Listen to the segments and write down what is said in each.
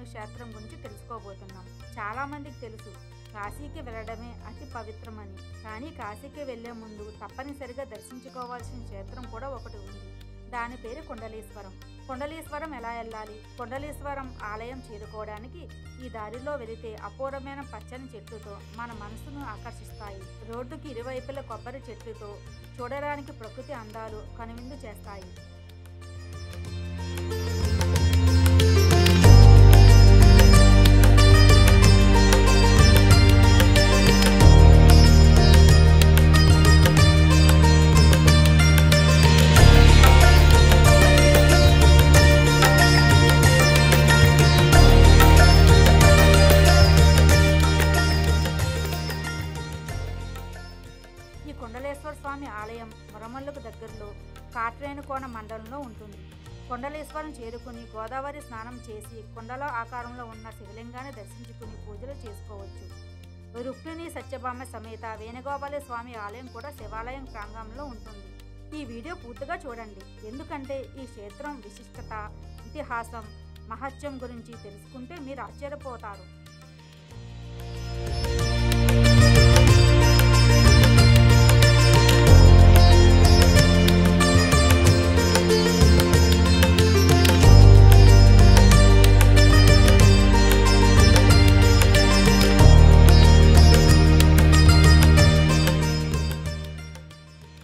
క్షేత్రం గురించి తెలుసుకోబోతున్నాం. చాలా మందికి తెలుసు కాశీకి వెళ్ళడమే అతి పవిత్రమని. కానీ కాశీకి వెళ్లే ముందు తప్పనిసరిగా దర్శించుకోవాల్సిన క్షేత్రం కూడా ఒకటి ఉంది. దాని పేరు కుండలీశ్వరం. కుండలీశ్వరం ఎలా వెళ్ళాలి? కుండలీశ్వరం ఆలయం చేరుకోవడానికి ఈ దారిలో వెళితే అపూర్వమైన పచ్చని చెట్లతో మన మనసును ఆకర్షిస్తాయి. రోడ్డుకి ఇరువైపుల కొబ్బరి చెట్లతో చూడడానికి ప్రకృతి అందాలు కనువిందు చేస్తాయి. ఈ కుండలేశ్వర స్వామి ఆలయం వరమల్లుకు దగ్గరలో కాట్రేనుకోన మండలంలో ఉంటుంది. కుండలేశ్వరం చేరుకుని గోదావరి స్నానం చేసి కుండల ఆకారంలో ఉన్న శివలింగాన్ని దర్శించుకుని పూజలు చేసుకోవచ్చు. రుక్మిణి సత్యభామ సమేత వేణుగోపాల స్వామి ఆలయం కూడా శివాలయం ప్రాంగణంలో ఉంటుంది. ఈ వీడియో పూర్తిగా చూడండి, ఎందుకంటే ఈ క్షేత్రం విశిష్టత, ఇతిహాసం, మహత్యం గురించి తెలుసుకుంటే మీరు ఆశ్చర్యపోతారు.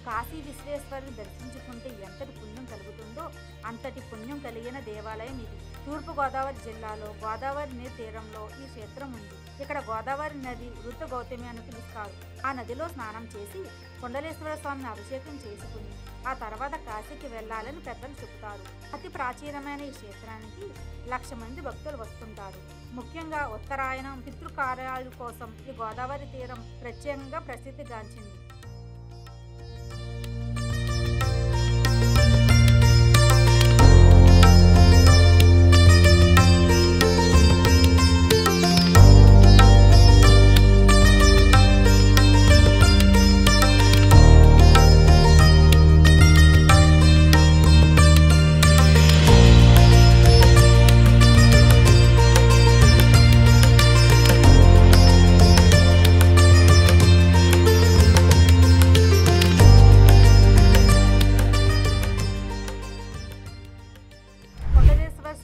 కాశీ విశ్వేశ్వరుని దర్శించుకుంటే ఎంతటి పుణ్యం కలుగుతుందో అంతటి పుణ్యం కలిగిన దేవాలయం ఇది. తూర్పు గోదావరి జిల్లాలో గోదావరి నది తీరంలో ఈ క్షేత్రం ఉంది. ఇక్కడ గోదావరి నది వృద్ధ గౌతమి అని పిలుస్తారు. ఆ నదిలో స్నానం చేసి కుండలేశ్వర స్వామిని అభిషేకం చేసుకుని ఆ తర్వాత కాశీకి వెళ్లాలని పెద్దలు చెబుతారు. అతి ప్రాచీనమైన ఈ క్షేత్రానికి 1,00,000 మంది భక్తులు వస్తుంటారు. ముఖ్యంగా ఉత్తరాయణం పితృకార్యాల కోసం ఈ గోదావరి తీరం ప్రత్యేకంగా ప్రసిద్ధిగాంచింది.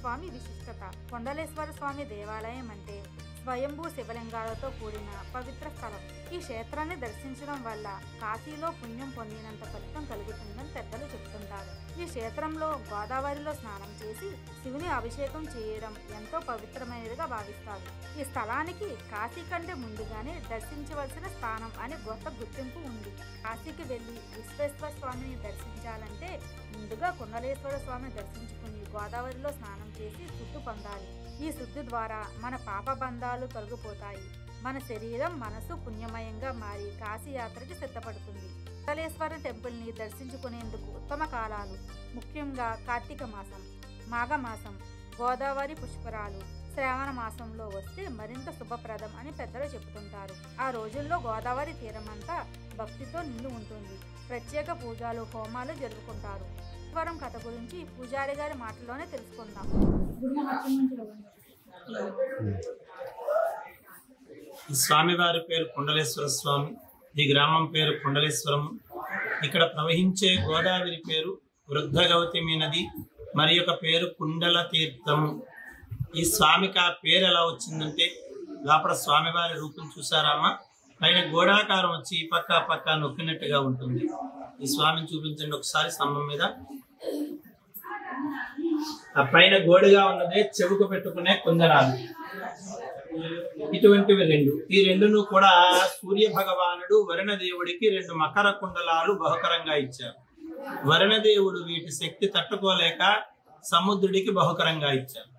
స్వామి విశిష్టత. కొండలేశ్వర స్వామి దేవాలయం అంటే స్వయంభూ శివలింగాలతో కూడిన పవిత్ర స్థలం. ఈ క్షేత్రాన్ని దర్శించడం వల్ల కాశీలో పుణ్యం పొందినంత ఫలితం కలుగుతుందని పెద్దలు చెబుతుంటారు. ఈ క్షేత్రంలో గోదావరిలో స్నానం చేసి శివుని అభిషేకం చేయడం ఎంతో పవిత్రమైనదిగా భావిస్తారు. ఈ స్థలానికి కాశీ కంటే ముందుగానే దర్శించవలసిన స్థానం అని గొప్ప గుర్తింపు ఉంది. కాశీకి వెళ్లి విశ్వేశ్వర స్వామిని దర్శించాలంటే ముందుగా కుండలేశ్వర స్వామిని దర్శించుకుని గోదావరిలో స్నానం చేసి శుద్ధి పొందాలి. ఈ శుద్ధి ద్వారా మన పాపబంధాలు తొలగిపోతాయి. మన శరీరం, మనసు పుణ్యమయంగా మారి కాశీ యాత్రకి సిద్ధపడుతుంది. కుండలేశ్వర టెంపుల్ని దర్శించుకునేందుకు ఉత్తమ కాలాలు ముఖ్యంగా కార్తీక మాసం, మాఘమాసం, గోదావరి పుష్కరాలు, శ్రావణ మాసంలో వస్తే మరింత శుభప్రదం అని పెద్దలు చెబుతుంటారు. ఆ రోజుల్లో గోదావరి తీరమంతా భక్తితో నిండి ఉంటుంది. ప్రత్యేక పూజలు, హోమాలు జరుపుకుంటారు. శ్వేశ్వరం కథ గురించి పూజారి గారి మాటల్లోనే తెలుసుకుందాం. ఈ స్వామివారి పేరు కుండలేశ్వర స్వామి. ఈ గ్రామం పేరు కుండలేశ్వరం. ఇక్కడ ప్రవహించే గోదావరి పేరు వృద్ధ గౌతమి నది, మరి యొక్క పేరు కుండల తీర్థం. ఈ స్వామికి ఆ పేరు ఎలా వచ్చిందంటే లోపల స్వామివారి రూపం చూసారామా, పైన గోడాకారం వచ్చి ఈ పక్క పక్క నొక్కినట్టుగా ఉంటుంది. ఈ స్వామిని చూపించండి ఒకసారి స్తంభం మీద. ఆ పైన గోడుగా ఉన్నదే చెవుకు పెట్టుకునే కుందనాలు. ఇటువంటివి రెండు. ఈ రెండును కూడా సూర్య భగవానుడు వరుణదేవుడికి 2 మకర కుండలాలు బహుకరంగా ఇచ్చారు. వరుణదేవుడు వీటి శక్తి తట్టుకోలేక సముద్రుడికి బహుకరంగా ఇచ్చారు.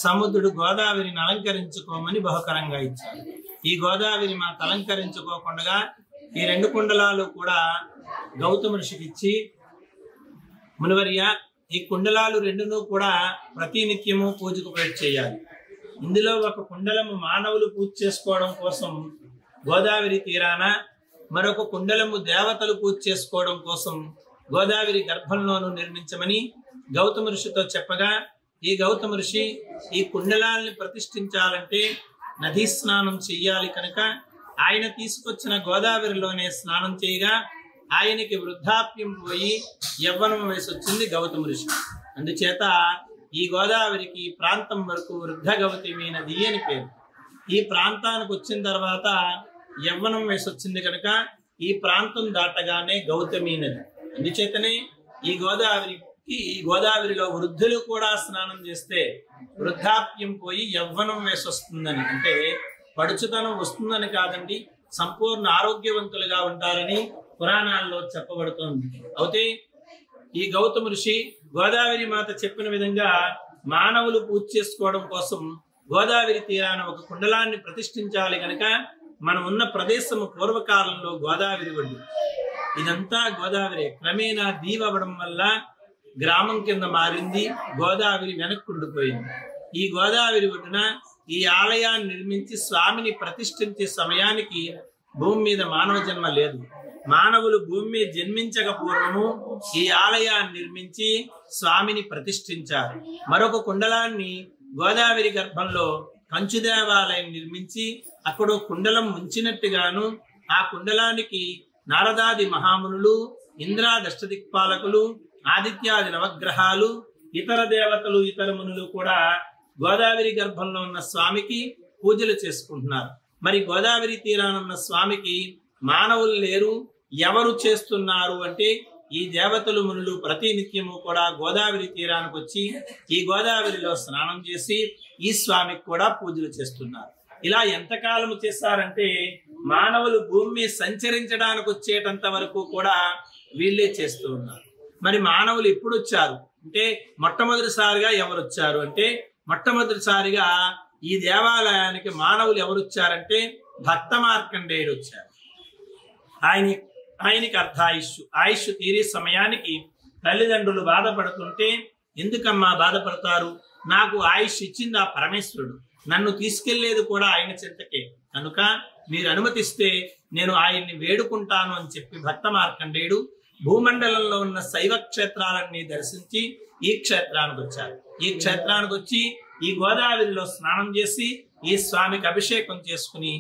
సముద్రుడు గోదావరిని అలంకరించుకోమని బహుకరంగా ఇచ్చారు. ఈ గోదావరి మాకు అలంకరించుకోకుండా ఈ 2 కుండలాలు కూడా గౌతమ ఋషికి ఇచ్చి, మునివర్య ఈ కుండలాలు రెండును కూడా ప్రతినిత్యము పూజకు ప్రయత్నం చేయాలి. ఇందులో ఒక కుండలము మానవులు పూజ చేసుకోవడం కోసం గోదావరి తీరాన, మరొక కుండలము దేవతలు పూజ చేసుకోవడం కోసం గోదావరి గర్భంలోనూ నిర్మించమని గౌతమ ఋషితో చెప్పగా ఈ గౌతమ ఋషి ఈ కుండలాల్ని ప్రతిష్ఠించాలంటే నదీ స్నానం చెయ్యాలి కనుక ఆయన తీసుకొచ్చిన గోదావరిలోనే స్నానం చేయగా ఆయనకి వృద్ధాప్యం పోయి యవ్వనం వయసు వచ్చింది గౌతమ ఋషి. అందుచేత ఈ గోదావరికి ప్రాంతం వరకు వృద్ధ గౌతమి నది అని పేరు. ఈ ప్రాంతానికి వచ్చిన తర్వాత యవ్వనం వయసు వచ్చింది కనుక ఈ ప్రాంతం దాటగానే గౌతమి నది. అందుచేతనే ఈ గోదావరిలో వృద్ధులు కూడా స్నానం చేస్తే వృద్ధాప్యం పోయి యవ్వనం వయసు వస్తుందని, అంటే పడుచుతనం వస్తుందని కాదండి, సంపూర్ణ ఆరోగ్యవంతులుగా ఉంటారని పురాణాల్లో చెప్పబడుతోంది. అయితే ఈ గౌతమ ఋషి గోదావరి మాత చెప్పిన విధంగా మానవులు పూజ చేసుకోవడం కోసం గోదావరి తీరాన ఒక కుండలాన్ని ప్రతిష్ఠించాలి కనుక మనం ఉన్న ప్రదేశము పూర్వకాలంలో గోదావరి ఒడ్డు. ఇదంతా గోదావరి క్రమేణా దీవవడం వల్ల గ్రామం కింద మారింది, గోదావరి వెనక్కుండిపోయింది. ఈ గోదావరి ఒడ్డున ఈ ఆలయాన్ని నిర్మించి స్వామిని ప్రతిష్ఠించే సమయానికి భూమి మీద మానవ జన్మ లేదు. మానవులు భూమి మీద జన్మించక పూర్వము ఈ ఆలయాన్ని నిర్మించి స్వామిని ప్రతిష్ఠించారు. మరొక కుండలాన్ని గోదావరి గర్భంలో కంచు దేవాలయం నిర్మించి అక్కడ కుండలం ఉంచినట్టుగాను ఆ కుండలానికి నారదాది మహామునులు, ఇంద్రాదష్టదిక్పాలకులు, ఆదిత్యాది నవగ్రహాలు, ఇతర దేవతలు, ఇతర మునులు కూడా గోదావరి గర్భంలో ఉన్న స్వామికి పూజలు చేసుకుంటున్నారు. మరి గోదావరి తీరాన ఉన్న స్వామికి మానవులు లేరు, ఎవరు చేస్తున్నారు అంటే ఈ దేవతలు మునులు ప్రతి నిత్యము కూడా గోదావరి తీరానికి వచ్చి ఈ గోదావరిలో స్నానం చేసి ఈ స్వామికి కూడా పూజలు చేస్తున్నారు. ఇలా ఎంతకాలము చేస్తారంటే మానవులు భూమి సంచరించడానికి వచ్చేటంత వరకు కూడా వీళ్ళే చేస్తూ ఉన్నారు. మరి మానవులు ఎప్పుడు వచ్చారు అంటే మొట్టమొదటిసారిగా ఎవరు వచ్చారు అంటే మొట్టమొదటిసారిగా ఈ దేవాలయానికి మానవులు ఎవరు వచ్చారంటే భక్త మార్కండేయుడు వచ్చారు. ఆయనకి ఆయుష్ తీరే సమయానికి తల్లిదండ్రులు బాధపడుతుంటే, ఎందుకమ్మా బాధపడతారు, నాకు ఆయుష్ ఇచ్చింది ఆ పరమేశ్వరుడు, నన్ను తీసుకెళ్లేది కూడా ఆయన చింతకే, కనుక మీరు అనుమతిస్తే నేను ఆయన్ని వేడుకుంటాను అని చెప్పి భక్త మార్కండేయుడు భూమండలంలో ఉన్న శైవ క్షేత్రాలన్నీ దర్శించి ఈ క్షేత్రానికి వచ్చారు. ఈ క్షేత్రానికి వచ్చి ఈ గోదావరిలో స్నానం చేసి ఈ స్వామికి అభిషేకం చేసుకుని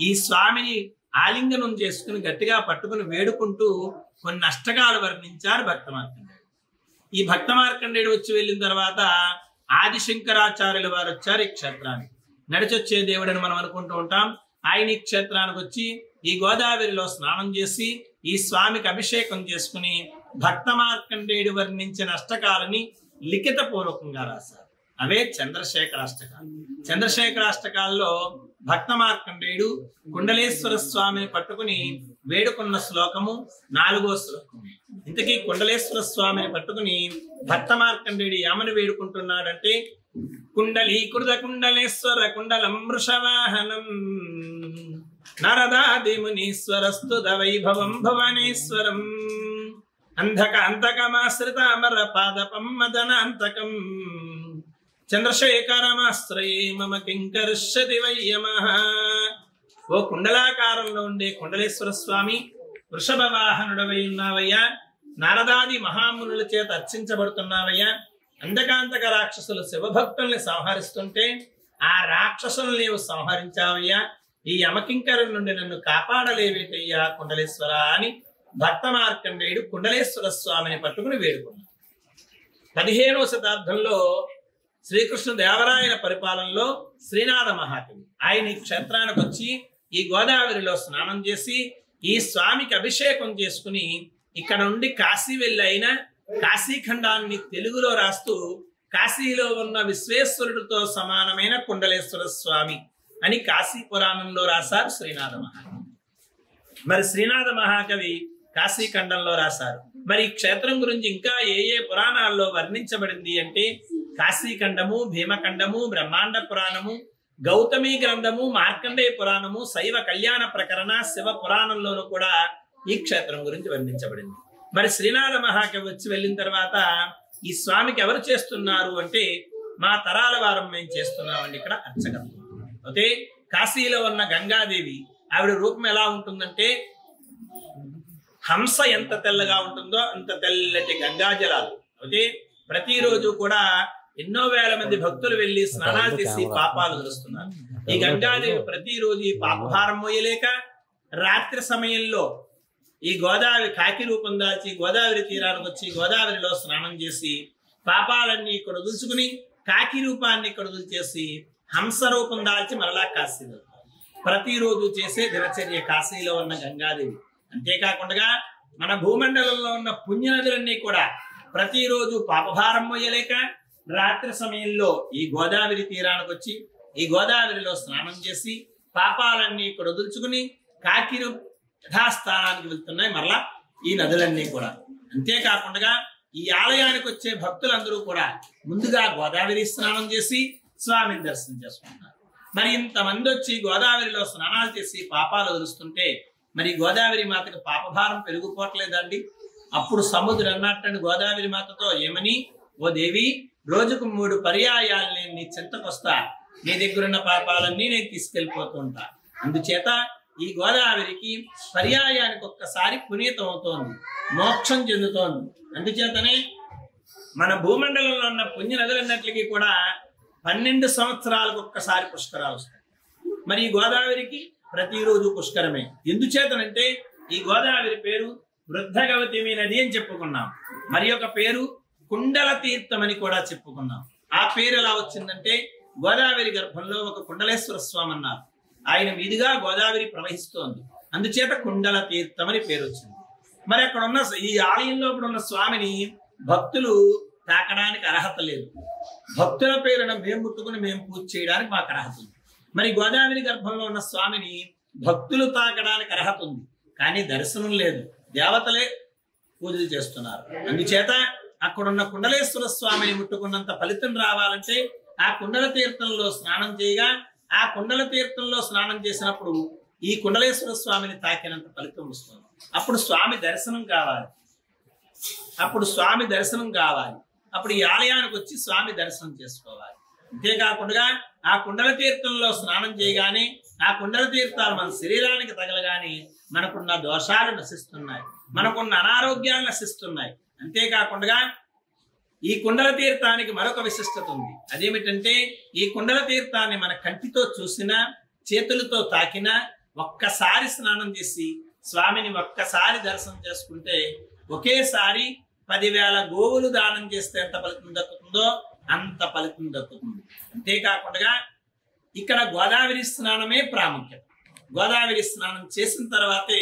ఈ స్వామిని ఆలింగనం చేసుకుని గట్టిగా పట్టుకుని వేడుకుంటూ కొన్ని అష్టకాలు వర్ణించారు భక్త మార్కండేయుడు. ఈ భక్త మార్కండేయుడు వచ్చి వెళ్ళిన తర్వాత ఆదిశంకరాచార్యుల వారు వచ్చారు ఈ క్షేత్రానికి. నడిచొచ్చే దేవుడని మనం అనుకుంటూ ఉంటాం. ఆయన ఈ క్షేత్రానికి వచ్చి ఈ గోదావరిలో స్నానం చేసి ఈ స్వామికి అభిషేకం చేసుకుని భక్త మార్కండేయుడు వర్ణించిన అష్టకాలని లిఖిత పూర్వకంగా రాశారు. అవే చంద్రశేఖరాష్టకాలు. చంద్రశేఖరాష్టకాల్లో భక్త మార్కండేయుడు కుండలేశ్వర స్వామిని పట్టుకుని వేడుకున్న శ్లోకము 4వ శ్లోకం. ఇంతకీ కుండలేశ్వర స్వామిని పట్టుకుని భక్త మార్కండేయుడు ఏమని వేడుకుంటున్నాడంటే, కుండలీకృత కుండలేశ్వర కుండలం వృషవాహనం నరదాది మునీశ్వరస్తుత వైభవం భువనేశ్వరం అంధకాంతకమాశ్రిత అమర పాదపం మదనాంతకం చంద్రశేఖరమాశ్రయే మమ కింకర్షతి వయ్యమః. ఓ కుండలాకారంలో ఉండే కుండలేశ్వర స్వామి, వృషభ వాహనుడవై ఉన్నావయ్యా, నారదాది మహామునుల చేత అర్చించబడుతున్నావయ్యా. అంధకాంతక రాక్షసులు శివభక్తుల్ని సంహరిస్తుంటే ఆ రాక్షసులను నీవు సంహరించావయ్యా. ఈ యమకింకరుల నుండి నన్ను కాపాడలేవేటయ్యా కుండలేశ్వర అని భక్త మార్కండేయుడు కుండలేశ్వర స్వామిని పట్టుకుని వేడుకున్నాడు. 15వ శతాబ్దంలో శ్రీకృష్ణ దేవరాయల పరిపాలనలో శ్రీనాథ మహాకవి ఆయన ఈ క్షేత్రానికి వచ్చి ఈ గోదావరిలో స్నానం చేసి ఈ స్వామికి అభిషేకం చేసుకుని ఇక్కడ నుండి కాశీ వెళ్ళి అయిన కాశీఖండాన్ని తెలుగులో రాస్తూ కాశీలో ఉన్న విశ్వేశ్వరుడితో సమానమైన కుండలేశ్వర స్వామి అని కాశీ పురాణంలో రాశారు శ్రీనాథ మహాకవి. మరి శ్రీనాథ మహాకవి కాశీఖండంలో రాశారు. మరి ఈ క్షేత్రం గురించి ఇంకా ఏ ఏ పురాణాల్లో వర్ణించబడింది అంటే కాశీఖండము, భీమఖండము, బ్రహ్మాండ పురాణము, గౌతమి గ్రంథము, మార్కండేయ పురాణము, శైవ కళ్యాణ ప్రకరణ, శివ పురాణంలోనూ కూడా ఈ క్షేత్రం గురించి వర్ణించబడింది. మరి శ్రీనాథ మహాకవి వచ్చి వెళ్ళిన తర్వాత ఈ స్వామికి ఎవరు చేస్తున్నారు అంటే మా తరాల వారం మేము చేస్తున్నామండి ఇక్కడ అర్చకత్వం. అయితే కాశీలో ఉన్న గంగాదేవి ఆవిడ రూపం ఎలా ఉంటుందంటే హంస ఎంత తెల్లగా ఉంటుందో అంత తెల్లటి గంగాజలాలు. అయితే ప్రతిరోజు కూడా ఎన్నో వేల మంది భక్తులు వెళ్లి స్నానాలు చేసి పాపాలు వదులుస్తున్నారు. ఈ గంగాదేవి ప్రతిరోజు ఈ పాపభారం మోయలేక రాత్రి సమయంలో ఈ గోదావరి కాకి రూపం దాల్చి గోదావరి తీరానికి వచ్చి గోదావరిలో స్నానం చేసి పాపాలన్నీ ఇక్కడ వదులుచుకుని కాకి రూపాన్ని ఇక్కడ వదిలిచేసి హంస రూపం దాల్చి మరలా కాశీ వెళ్తారు. ప్రతిరోజు చేసే దినచర్య కాశీలో ఉన్న గంగాదేవి. అంతేకాకుండా మన భూమండలంలో ఉన్న పుణ్యనదులన్నీ కూడా ప్రతిరోజు పాపభారం మోయలేక రాత్రి సమయంలో ఈ గోదావరి తీరానికి వచ్చి ఈ గోదావరిలో స్నానం చేసి పాపాలన్నీ ఇక్కడ వదులుచుకుని కాకిరు యథాస్థానానికి వెళ్తున్నాయి మరలా ఈ నదులన్నీ కూడా. అంతేకాకుండా ఈ ఆలయానికి వచ్చే భక్తులందరూ కూడా ముందుగా గోదావరి స్నానం చేసి స్వామిని దర్శనం చేసుకుంటున్నారు. మరి ఇంతమంది వచ్చి గోదావరిలో స్నానాలు చేసి పాపాలు వదులుస్తుంటే మరి గోదావరి మాతకు పాపభారం పెరిగిపోవట్లేదండి. అప్పుడు సముద్రం అన్నట్టండి గోదావరి మాతతో ఏమని, ఓ దేవి రోజుకు 3 పర్యాయాలు నేను నీ చింతకొస్తా, నీ దగ్గరున్న పాపాలన్నీ నేను తీసుకెళ్లిపోతూ ఉంటా. అందుచేత ఈ గోదావరికి పర్యాయానికి ఒక్కసారి పునీతం అవుతోంది, మోక్షం చెందుతోంది. అందుచేతనే మన భూమండలంలో ఉన్న పుణ్య నదులన్నిటికీ కూడా 12 సంవత్సరాలకు ఒక్కసారి పుష్కరాలు వస్తాయి. మరి ఈ గోదావరికి ప్రతిరోజు పుష్కరమే. ఎందుచేతనంటే ఈ గోదావరి పేరు వృద్ధగవతిమి నది అని చెప్పుకున్నాం. మరి ఒక పేరు కుండల తీర్థం అని కూడా చెప్పుకున్నాం. ఆ పేరు ఎలా వచ్చిందంటే గోదావరి గర్భంలో ఒక కుండలేశ్వర స్వామి అన్నారు. ఆయన మీదుగా గోదావరి ప్రవహిస్తోంది. అందుచేత కుండల తీర్థం అని పేరు వచ్చింది. మరి అక్కడ ఉన్న ఈ ఆలయంలో ఉన్న స్వామిని భక్తులు తాకడానికి అర్హత లేదు. భక్తుల పేరున మేము ముట్టుకుని మేము పూజ చేయడానికి మాకు అర్హత ఉంది. మరి గోదావరి గర్భంలో ఉన్న స్వామిని భక్తులు తాకడానికి అర్హత ఉంది, కానీ దర్శనం లేదు. దేవతలే పూజలు చేస్తున్నారు. అందుచేత అక్కడున్న కుండలేశ్వర స్వామిని ముట్టుకున్నంత ఫలితం రావాలంటే ఆ కుండల తీర్థంలో స్నానం చేయగా ఆ కుండల తీర్థంలో స్నానం చేసినప్పుడు ఈ కుండలేశ్వర స్వామిని తాకినంత ఫలితం వస్తుంది. అప్పుడు స్వామి దర్శనం కావాలి. అప్పుడు ఈ ఆలయానికి వచ్చి స్వామి దర్శనం చేసుకోవాలి. అంతేకాకుండా ఆ కుండల తీర్థంలో స్నానం చేయగానే ఆ కుండల తీర్థాలు మన శరీరానికి తగలగానే మనకున్న దోషాలు నశిస్తున్నాయి, మనకున్న అనారోగ్యాలు నశిస్తున్నాయి. అంతేకాకుండా ఈ కుండల తీర్థానికి మరొక విశిష్టత ఉంది. అదేమిటంటే ఈ కుండల తీర్థాన్ని మన కంటితో చూసినా చేతులతో తాకినా ఒక్కసారి స్నానం చేసి స్వామిని ఒక్కసారి దర్శనం చేసుకుంటే ఒకేసారి 10,000 గోవులు దానం చేస్తే ఎంత ఫలితం దక్కుతుందో అంత ఫలితం దక్కుతుంది. అంతేకాకుండా ఇక్కడ గోదావరి స్నానమే ప్రాముఖ్యత. గోదావరి స్నానం చేసిన తర్వాతే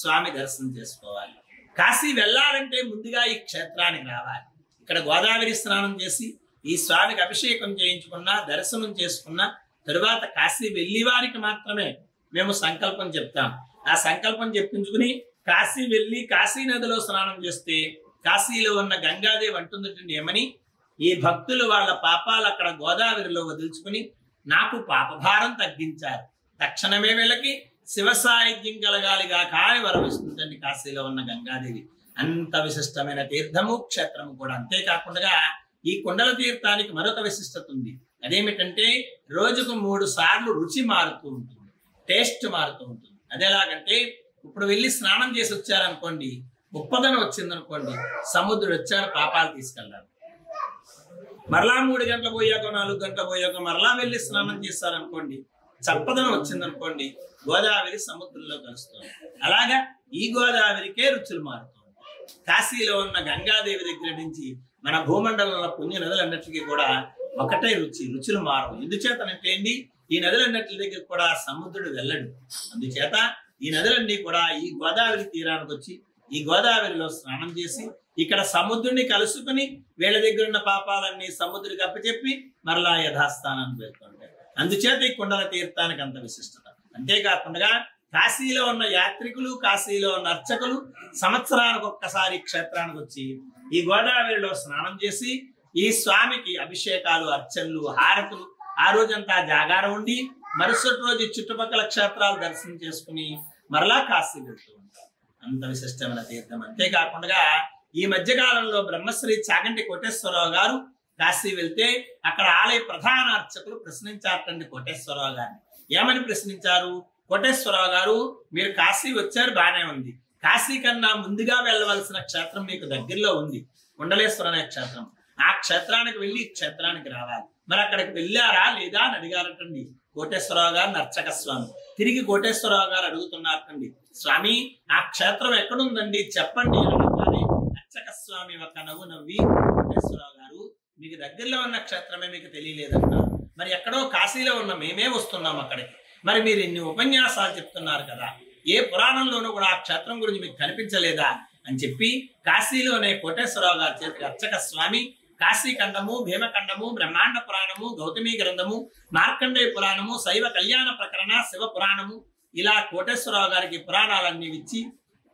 స్వామి దర్శనం చేసుకోవాలి. కాశీ వెళ్ళాలంటే ముందుగా ఈ క్షేత్రానికి రావాలి. ఇక్కడ గోదావరి స్నానం చేసి ఈ స్వామికి అభిషేకం చేయించుకున్న దర్శనం చేసుకున్న తరువాత కాశీ వెళ్ళి వారికి మాత్రమే మేము సంకల్పం చెప్తాం. ఆ సంకల్పం చెప్పించుకుని కాశీ వెళ్ళి కాశీ నదిలో స్నానం చేస్తే కాశీలో ఉన్న గంగాదేవి అంటుందంటే ఏమని, ఈ భక్తులు వాళ్ళ పాపాలు అక్కడ గోదావరిలో వదులుచుకుని నాకు పాపభారం తగ్గించారు, తక్షణమే వీళ్ళకి శివ సాహిత్యం కలగాలిగా కాని వరమిస్తుందండి కాశీలో ఉన్న గంగాదేవి. అంత విశిష్టమైన తీర్థము క్షేత్రము కూడా. అంతేకాకుండా ఈ కుండల తీర్థానికి మరొక విశిష్టత ఉంది. అదేమిటంటే రోజుకు 3 సార్లు రుచి మారుతూ ఉంటుంది, టేస్ట్ మారుతూ ఉంటుంది. అదేలాగంటే ఇప్పుడు వెళ్ళి స్నానం చేసి వచ్చారనుకోండి, ఉప్పదనం వచ్చిందనుకోండి, సముద్రుడు వచ్చాడు పాపాలు తీసుకెళ్ళాడు. మరలా 3 గంటలు పోయాక 4 గంటలు పోయాక మరలా వెళ్ళి స్నానం చేస్తారనుకోండి, చప్పదనం వచ్చిందనుకోండి, గోదావరి సముద్రంలో కలుస్తుంది. అలాగా ఈ గోదావరికే రుచులు మారుతుంది. కాశీలో ఉన్న గంగాదేవి దగ్గర నుంచి మన భూమండలంలో పుణ్య నదులన్నిటికీ కూడా ఒకటే రుచులు మారవు. ఎందుచేతనంటే అండి ఈ నదులన్నిటి దగ్గర కూడా సముద్రుడు వెళ్ళడు. అందుచేత ఈ నదులన్నీ కూడా ఈ గోదావరి తీరానికి వచ్చి ఈ గోదావరిలో స్నానం చేసి ఇక్కడ సముద్రుడిని కలుసుకుని వీళ్ళ దగ్గర ఉన్న పాపాలన్నీ సముద్రుడికి అప్పచెప్పి మరలా యథాస్థానానికి వెళ్తుంటాయి. అందుచేత ఈ కుండల తీర్థానికి అంత విశిష్టత. అంతేకాకుండా కాశీలో ఉన్న యాత్రికులు కాశీలో ఉన్న అర్చకులు సంవత్సరానికి ఒక్కసారి క్షేత్రానికి వచ్చి ఈ గోదావరిలో స్నానం చేసి ఈ స్వామికి అభిషేకాలు అర్చనలు హారతులు ఆ రోజంతా జాగారం ఉండి మరుసటి రోజు చుట్టుపక్కల క్షేత్రాలు దర్శనం చేసుకుని మరలా కాశీ వెళ్తూ ఉంటారు. అంత విశిష్టమైన తీర్థం. అంతేకాకుండా ఈ మధ్యకాలంలో బ్రహ్మశ్రీ చాగంటి కోటేశ్వరరావు గారు కాశీ వెళ్తే అక్కడ ఆలయ ప్రధాన అర్చకులు ప్రశ్నించారటండి కోటేశ్వరరావు గారిని. ఏమని ప్రశ్నించారు? కోటేశ్వరరావు గారు, మీరు కాశీ వచ్చారు, బానే ఉంది, కాశీ కన్నా ముందుగా వెళ్ళవలసిన క్షేత్రం మీకు దగ్గరలో ఉంది, కుండలేశ్వర అనే క్షేత్రం. ఆ క్షేత్రానికి వెళ్ళి ఈ క్షేత్రానికి రావాలి. మరి అక్కడికి వెళ్ళారా లేదా అని అడిగారటండి కోటేశ్వరరావు గారు అర్చక స్వామి. తిరిగి కోటేశ్వరరావు గారు అడుగుతున్నారటండి, స్వామి ఆ క్షేత్రం ఎక్కడుందండి చెప్పండి అనగానే అర్చక స్వామి ఒక నవ్వు నవ్వి, కోటేశ్వరరావు గారు మీకు దగ్గరలో ఉన్న క్షేత్రమే మీకు తెలియలేదంట, మరి ఎక్కడో కాశీలో ఉన్న మేమే వస్తున్నాం అక్కడికి, మరి మీరు ఇన్ని ఉపన్యాసాలు చెప్తున్నారు కదా, ఏ పురాణంలోనూ కూడా ఆ క్షేత్రం గురించి మీకు కనిపించలేదా అని చెప్పి కాశీలోనే కోటేశ్వరరావు గారి చేతికి అర్చక స్వామి కాశీఖండము, భీమఖండము, బ్రహ్మాండ పురాణము, గౌతమి గ్రంథము, మార్కండేయ పురాణము, శైవ కళ్యాణ ప్రకరణ, శివ పురాణము, ఇలా కోటేశ్వరరావు గారికి పురాణాలన్నీ ఇచ్చి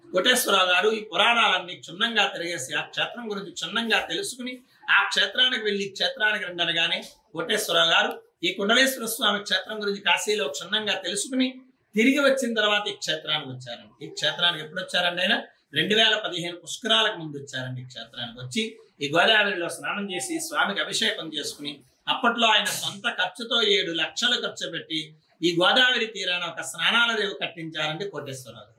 కోటేశ్వరరావు గారు ఈ పురాణాలన్నీ క్షుణ్ణంగా తిరిగేసి ఆ క్షేత్రం గురించి క్షుణ్ణంగా తెలుసుకుని ఆ క్షేత్రానికి వెళ్ళి క్షేత్రానికి రండనగానే కోటేశ్వరరావు గారు ఈ కుండలేశ్వర స్వామి క్షేత్రం గురించి కాశీలో క్షుణ్ణంగా తెలుసుకుని తిరిగి వచ్చిన తర్వాత ఈ క్షేత్రానికి వచ్చారండి. ఈ క్షేత్రానికి ఎప్పుడు వచ్చారండి ఆయన 2015 పుష్కరాలకు ముందు వచ్చారండి. ఈ క్షేత్రానికి వచ్చి ఈ గోదావరిలో స్నానం చేసి స్వామికి అభిషేకం చేసుకుని అప్పట్లో ఆయన సొంత ఖర్చుతో 7 లక్షలు ఖర్చు పెట్టి ఈ గోదావరి తీరాన ఒక స్నానాల రేవు కట్టించారండి కోటేశ్వరరావు.